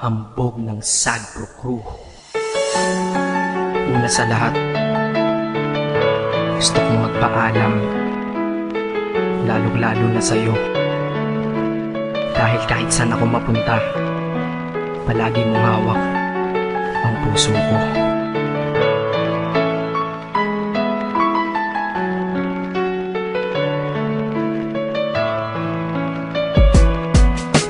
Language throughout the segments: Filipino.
hambog ng Sagpro Crew. Una sa lahat, gusto kong magpaalam, lalong-lalo na sa'yo. Dahil kahit saan ako mapunta, palagi mong hawak ang puso ko.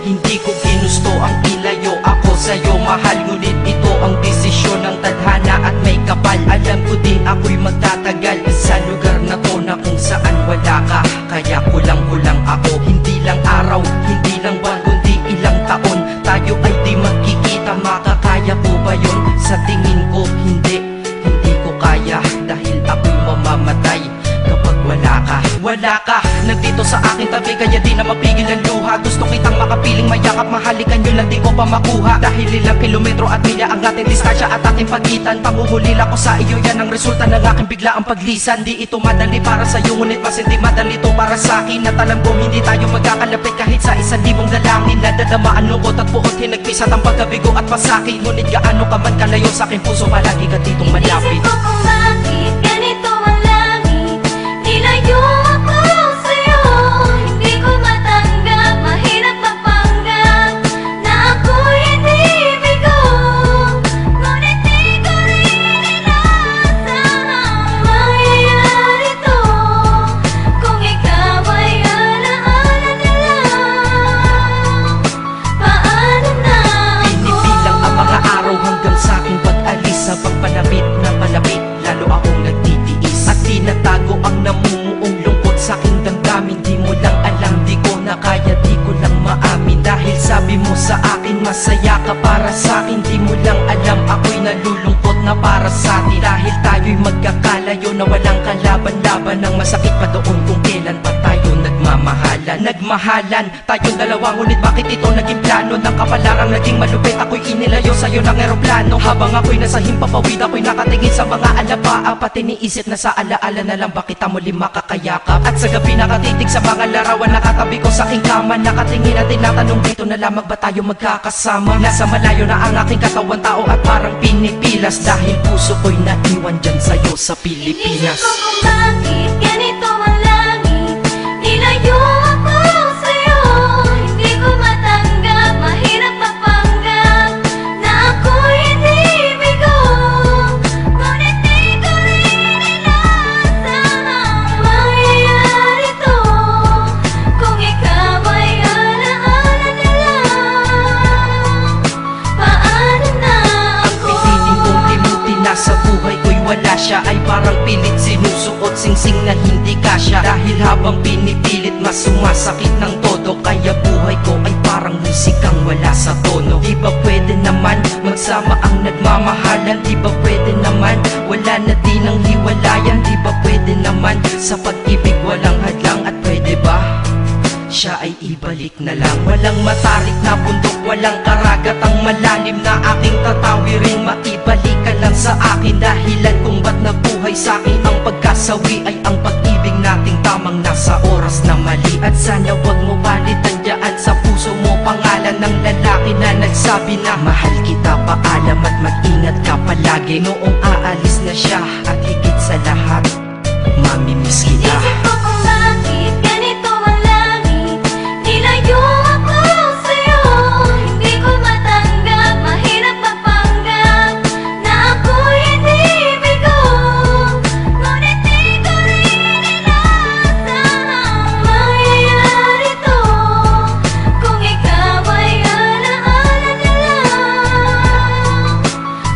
Hindi ko ginusto ang ilayo ako sa'yo, mahal. Ngunit ito ang desisyon ng tadhana at may kapal. Alam ko di ako'y magtatagal sa lugar na to na kung saan wala ka. Kaya kulang-kulang ako, hindi lang araw, hindi lang buwan, kundi ilang taon. Tayo ay di magkikita, makakaya po ba yun? Sa tingin ko hindi ko kaya. Dahil ako'y mamamatay kapag wala ka. Wala ka, nandito sa aking tabi, kaya di na mapigil ang luha. Gusto kitang makapiling, mayakap, mahalikan yun lang di ko pa makuha. Dahil ilang kilometro at milya ang ating distansya at ating pagitan. Panguhulila ko sa iyo, yan ang resulta ng aking biglaang paglisan. Di ito madali para sa'yo, ngunit mas hindi madali to para sa'kin. At alam ko hindi tayo magkakalapit kahit sa 1,000 dalangin. Nadadama ang lungkot at buot, hinagpisat ang pagkabigo at pasakit. Ngunit gaano ka man kalayo sa aking puso, palagi ka ditong malapit. Inisip ko kung bakit ganito ang langit, nilayo ako sa'yo. Hindi ko matanggap, mahirap mapanggap na ako'y hindi bigo. Ngunit di ko rin inaasahang mangyayari to. Kung ikaw ay alaala na lang, paano na ako? Pinipilang ang mga araw hanggang sa aking pag-alis. Habang palapit na palapit, lalo akong nagtitiis. At tinatago ang namumuong lungkot sa aking damdamin. Di mo lang alam, di ko na kaya, di ko lang maamin. Dahil sabi mo sa akin, masaya ka para sa akin. Di mo lang alam, ako'y nalulungkot na para sa atin. Dahil tayo'y magkakalayo na walang kalaban-laban. Ang masakit pa doon kung kailan pa tayo nagmamahalan. Nagmahalan tayong dalawa, ngunit bakit ito naging plano? Ng kapalarang naging malupit, ako'y inilayo sa'yo ng eroplano. Habang ako'y nasa himpapawid, ako'y nakatingin sa mga alapaa. Pati niisip na sa alaala na lang bakit kita muli makakayakap. At sa gabi nakatitig sa mga larawan, nakatabi ko sa aking kama. Nakatingin at tinatanong, dito na lamang ba tayo magkakasama? Nasa malayo na ang aking katawan, tao at parang pinipilas. Dahil puso ko'y naiwan dyan sa'yo sa Pilipinas. Inisip ko kung bakit ganito ang langit, nilayo ako sa'yo. Hindi ko matanggap, mahirap mapanggap na ako'y hindi bigo. Ngunit di ko rin inaasahang mangyayari to. Kung ikaw ay alaala na lang, paano na ako? Pilitin kong limutin na sa buhay ko'y wala siya. Ay parang pilit sinusuot, singsing na hindi kasya. Dahil habang pinipilit, mas sumasakit ng todo. Kaya buhay ko ay parang musikang wala sa tono. Di ba pwede naman magsama ang nagmamahalan? Di ba pwede naman wala na din ang hiwalayan? Di ba pwede naman sa pag-ibig walang hadlang? At pwede ba siya ay ibalik na lang? Walang matarik na bundok, walang karagat ang malalim na aking tatawirin. Maibalik ka lang sa akin, dahilan kung ba't nabuhay sa akin ang pagkasawi ay ang pag-ibig nating tamang nasa oras na mali. At sana wag mo palitan dyan sa puso mo pangalan ng lalaki na nagsabi na mahal kita, paalam at mag-ingat ka palagi. Noong aalis na siya at higit sa lahat, mamimiss kita. Inisip ko kung bakit ganito ang langit, nilayo ako sa'yo. Hindi ko matanggap, mahirap mapanggap na ako'y hindi bigo. Ngunit di ko rin inaasahang mangyayari to. Kung ikaw ay alaala na lang,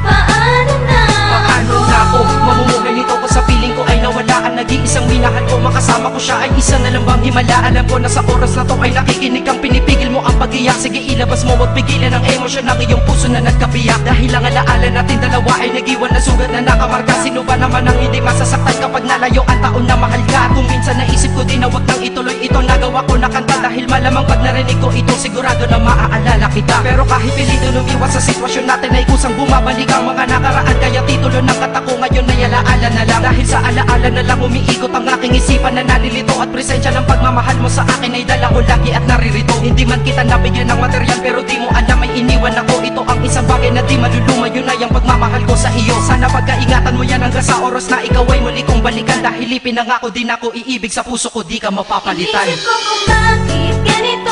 paano na Paano na ako mamumuhay nito ko sa piling ko ay nawalaan? Nag-iisang minahal ko, makasama ko siya ay isa na lang bang himala? Alam ko na sa oras na to ay nakikinig kang pinipigil mo ang pag-iyak. Sige ilabas mo, wag pigilan ang emosyon ng iyong puso na nagkabiyak. Dahil ang alaala natin dalawa ay nag-iwan na sugat na nakamarka. Sino ba naman ang hindi masasaktan kapag nalayo ang taon na mahal ka? Kung minsan naisip ko din na wag nang ituloy ito, nagawa ko na kanta. Dahil malamang pag narinig ko ito, sigurado na maaalala kita. Pero kahit pilito lumiwas sa sitwasyon natin ay kusang bumabalik ang mga nakaraan. Kaya titulo ng kanta ko ngayon ay alaala na lang. Dahil sa alaala na lang umiikot ang aking isipan na nalilito. At presensya ng pagmamahal mo sa akin ay dala ko lagi at naririto. Hindi man kita nabigyan ng material, pero di mo alam ay iniwan ako. Ito ang bagay na di maluluma, yun ay ang pagmamahal ko sa iyo. Sana pagkaingatan mo yan hanggang sa oras na ikaw ay muli kong balikan. Dahil ipinangako din ako iibig sa puso ko, di ka mapapalitan. Inisip ko kung bakit ganito